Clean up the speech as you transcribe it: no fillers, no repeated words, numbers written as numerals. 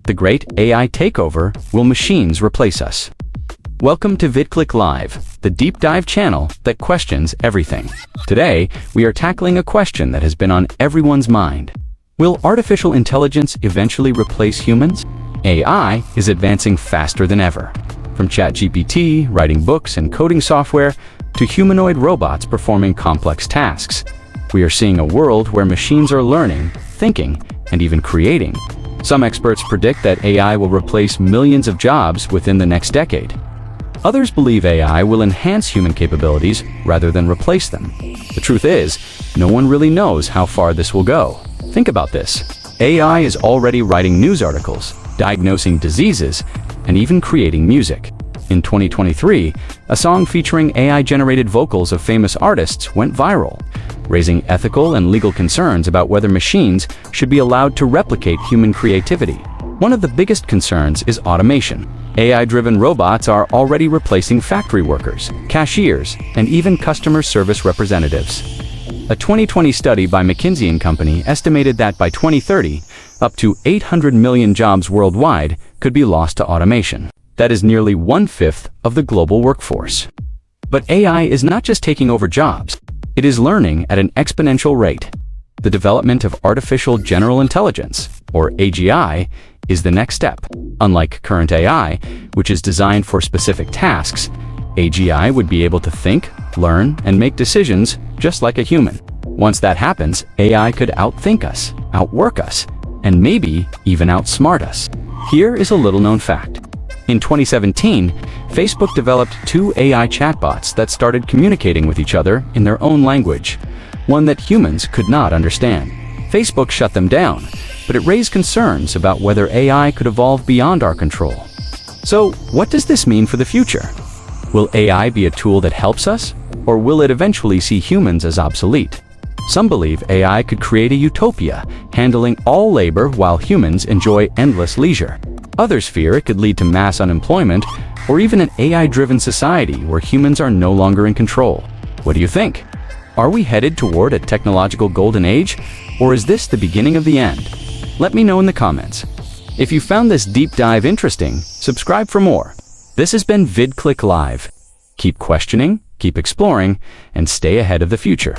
The great AI takeover. Will machines replace us? Welcome to VidClick Live, the deep dive channel that questions everything. Today, we are tackling a question that has been on everyone's mind. Will artificial intelligence eventually replace humans? AI is advancing faster than ever. From ChatGPT, writing books and coding software, to humanoid robots performing complex tasks, we are seeing a world where machines are learning, thinking, and even creating. Some experts predict that AI will replace millions of jobs within the next decade. Others believe AI will enhance human capabilities rather than replace them. The truth is, no one really knows how far this will go. Think about this. AI is already writing news articles, diagnosing diseases, and even creating music. In 2023, a song featuring AI-generated vocals of famous artists went viral, raising ethical and legal concerns about whether machines should be allowed to replicate human creativity. One of the biggest concerns is automation. AI-driven robots are already replacing factory workers, cashiers, and even customer service representatives. A 2020 study by McKinsey & Company estimated that by 2030, up to 800 million jobs worldwide could be lost to automation. That is nearly 1/5 of the global workforce. But AI is not just taking over jobs. It is learning at an exponential rate. The development of artificial general intelligence, or AGI, is the next step. Unlike current AI, which is designed for specific tasks, AGI would be able to think, learn, and make decisions just like a human. Once that happens, AI could outthink us, outwork us, and maybe even outsmart us. Here is a little-known fact. In 2017, Facebook developed two AI chatbots that started communicating with each other in their own language, one that humans could not understand. Facebook shut them down, but it raised concerns about whether AI could evolve beyond our control. So, what does this mean for the future? Will AI be a tool that helps us, or will it eventually see humans as obsolete? Some believe AI could create a utopia, handling all labor while humans enjoy endless leisure. Others fear it could lead to mass unemployment, or even an AI-driven society where humans are no longer in control. What do you think? Are we headed toward a technological golden age, or is this the beginning of the end? Let me know in the comments. If you found this deep dive interesting, subscribe for more. This has been VidClick Live. Keep questioning, keep exploring, and stay ahead of the future.